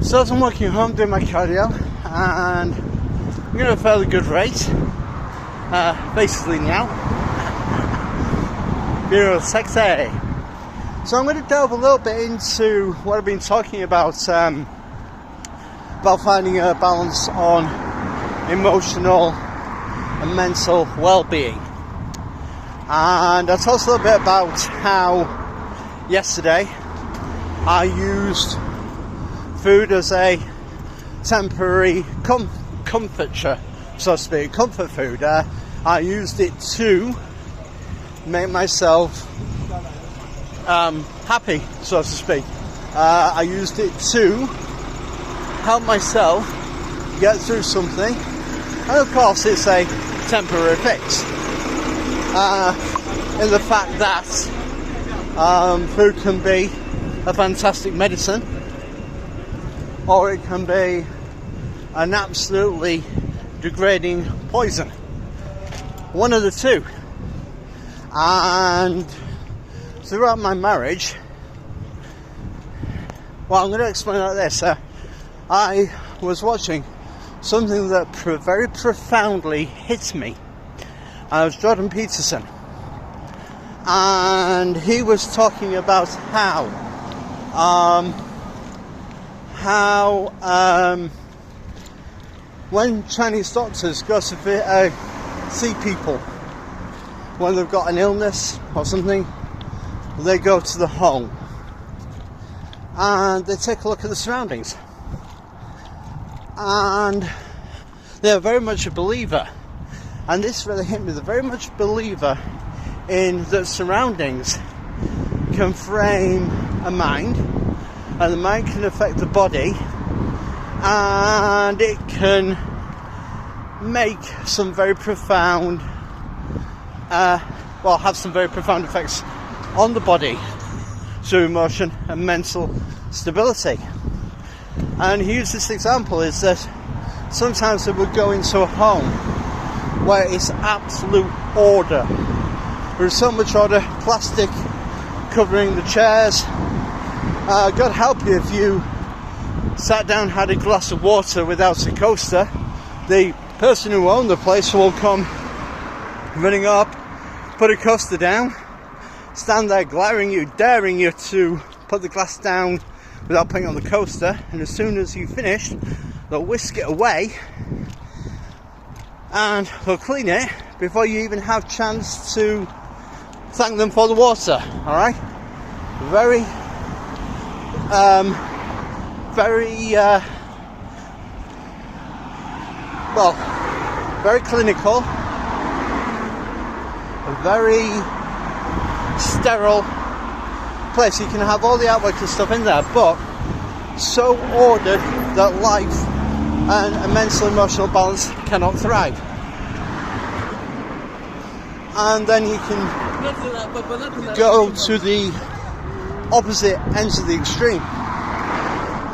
So as I'm working home doing my cardio, and I'm getting a fairly good rate, basically now, feeling sexy. So I'm going to delve a little bit into what I've been talking about finding a balance on emotional and mental well-being. And I'll talk a little bit about how yesterday I used food as a temporary comforture, so to speak, comfort food. I used it to make myself happy, so to speak. I used it to help myself get through something, and of course it's a temporary fix. In the fact that food can be a fantastic medicine, or it can be an absolutely degrading poison. One of the two. And throughout my marriage, well, I'm going to explain like this. I was watching something that very profoundly hit me. It was Jordan Peterson. And he was talking about how when Chinese doctors go to see people when they've got an illness or something, they go to the home and they take a look at the surroundings, and they're very much a believer, and this really hit me, they're very much a believer in that surroundings can frame a mind, and the mind can affect the body, and it can make some very profound have some very profound effects on the body through emotion and mental stability. And he used this example is that sometimes they would go into a home where it's absolute order. There's so much order, plastic covering the chairs. God help you if you sat down, had a glass of water without a coaster. The person who owned the place will come running up, put a coaster down, stand there glaring you, daring you to put the glass down without putting it on the coaster, and as soon as you finish, they'll whisk it away and they'll clean it before you even have chance to thank them for the water. Alright? Very clinical, a very sterile place. You can have all the artwork and stuff in there, but so ordered that life and a mental emotional balance cannot thrive. And then you can go to the opposite ends of the extreme,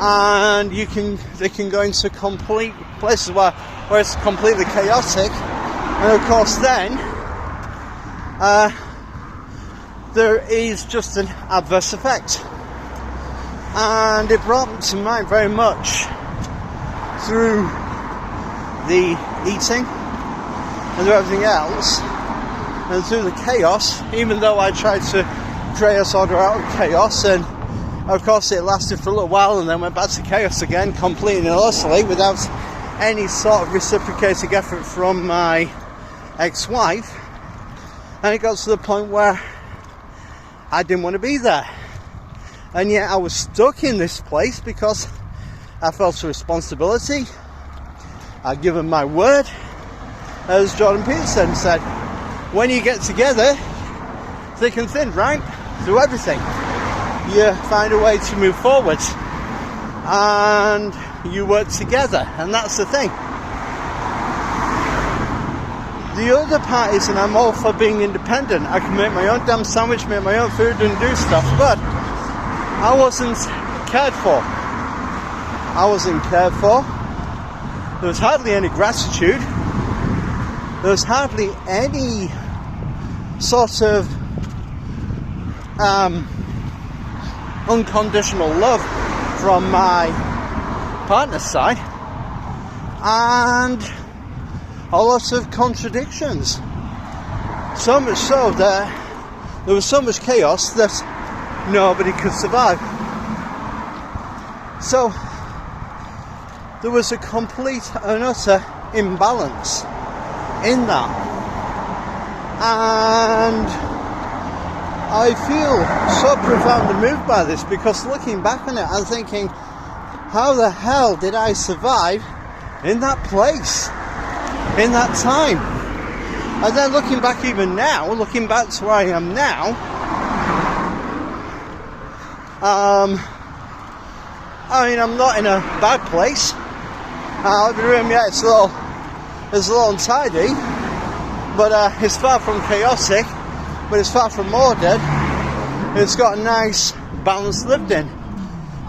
and they can go into complete places where it's completely chaotic, and of course then there is just an adverse effect. And it brought to mind very much through the eating and through everything else, and through the chaos, even though I tried to create order out of chaos, and of course it lasted for a little while and then went back to chaos again, completely and utterly, without any sort of reciprocating effort from my ex-wife. And it got to the point where I didn't want to be there, and yet I was stuck in this place because I felt a responsibility. I'd given my word. As Jordan Peterson said, when you get together, thick and thin, right? Through everything, you find a way to move forward, and you work together, and that's the thing. The other part is, and I'm all for being independent. I can make my own damn sandwich, make my own food and do stuff, but I wasn't cared for. There was hardly any gratitude. There was hardly any sort of unconditional love from my partner's side, and a lot of contradictions. So much so that there was so much chaos that nobody could survive. So there was a complete and utter imbalance in that. And I feel so profoundly moved by this, because looking back on it, I'm thinking, how the hell did I survive in that place, in that time? And then looking back even now, looking back to where I am now, I mean, I'm not in a bad place. The room, yeah, it's a little untidy, but it's far from chaotic, but it's far from ordered. It's got a nice balanced lived in.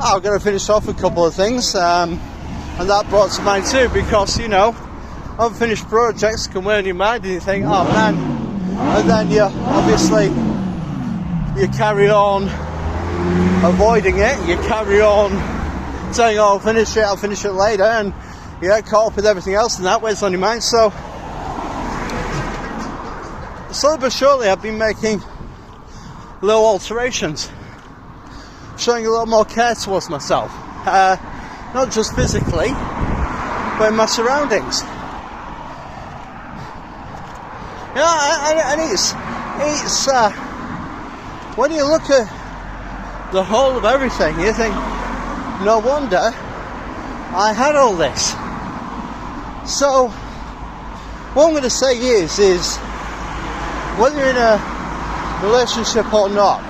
I'm going to finish off a couple of things, and that brought to mind too, because, you know, unfinished projects can weigh on your mind and you think, oh man, and then you carry on avoiding it, you carry on saying, oh, I'll finish it later, and you get caught up with everything else, and that weighs on your mind. So slowly but surely I've been making little alterations, showing a little more care towards myself, not just physically, but in my surroundings. Yeah, and it's when you look at the whole of everything, you think, no wonder I had all this. So what I'm going to say is whether you're in a relationship or not,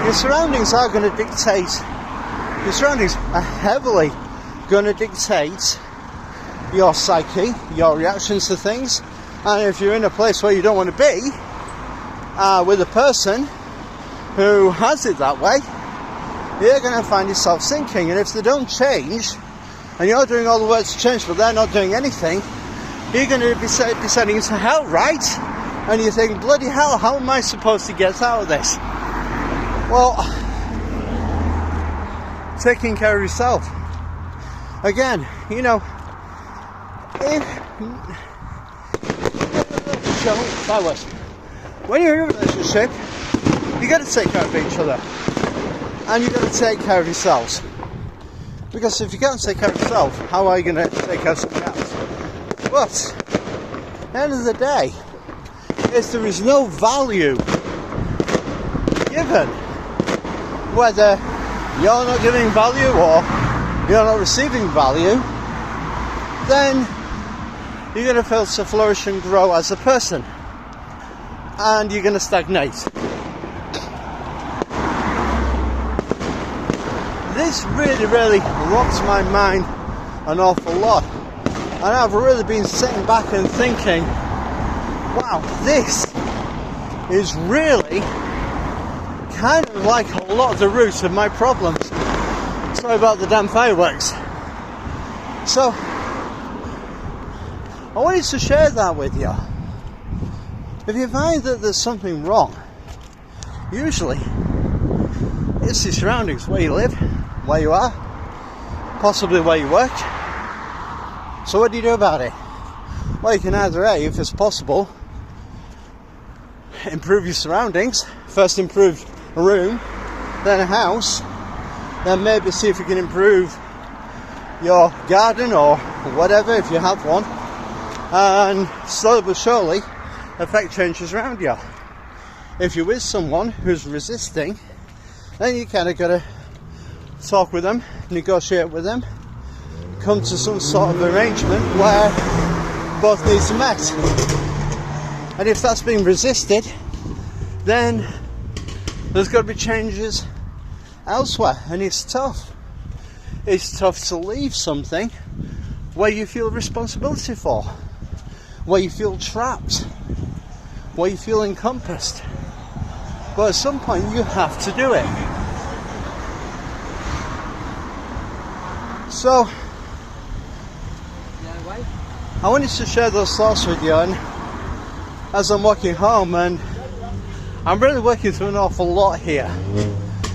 your surroundings are going to dictate. Your surroundings are heavily going to dictate your psyche, your reactions to things. And if you're in a place where you don't want to be with a person who has it that way, you're going to find yourself sinking. And if they don't change, and you're doing all the work to change, but they're not doing anything, you're going to be descending into hell, right? And you think, bloody hell, how am I supposed to get out of this? Well, taking care of yourself. Again, you know, when you're in a relationship, you got to take care of each other, and you got to take care of yourselves. Because if you can't take care of yourself, how are you going to take care of someone else? But at the end of the day, if there is no value given, whether you're not giving value or you're not receiving value, then you're going to fail to flourish and grow as a person, and you're going to stagnate. This really rocked my mind an awful lot, and I've really been sitting back and thinking, wow, this is really kind of like a lot of the root of my problems. Sorry about the damn fireworks. So I wanted to share that with you. If you find that there's something wrong, usually it's the surroundings, where you live, where you are, possibly where you work. So what do you do about it? Well, you can either A, if it's possible, improve your surroundings. First improve a room, then a house, then maybe see if you can improve your garden or whatever if you have one, and slowly but surely affect changes around you. If you're with someone who's resisting, then you kind of got to talk with them, negotiate with them, come to some sort of arrangement where both needs are met. And if that's being resisted, then there's got to be changes elsewhere. And it's tough. It's tough to leave something where you feel responsibility for, where you feel trapped, where you feel encompassed. But at some point you have to do it. So I wanted to share those thoughts with you, and as I'm walking home, and I'm really working through an awful lot here.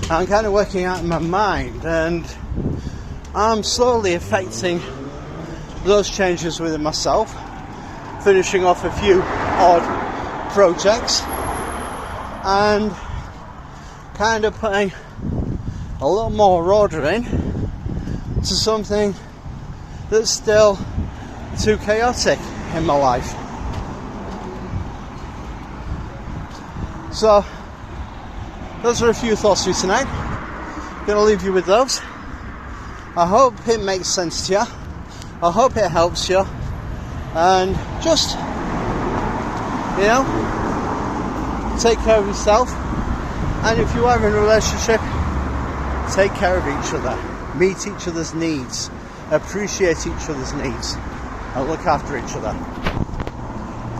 I'm kind of working out in my mind, and I'm slowly effecting those changes within myself, finishing off a few odd projects and kind of putting a little more order in to something that's still too chaotic in my life. So those are a few thoughts for you tonight. Gonna leave you with those. I hope it makes sense to you. I hope it helps you. And just, take care of yourself. And if you are in a relationship, take care of each other. Meet each other's needs. Appreciate each other's needs. And look after each other.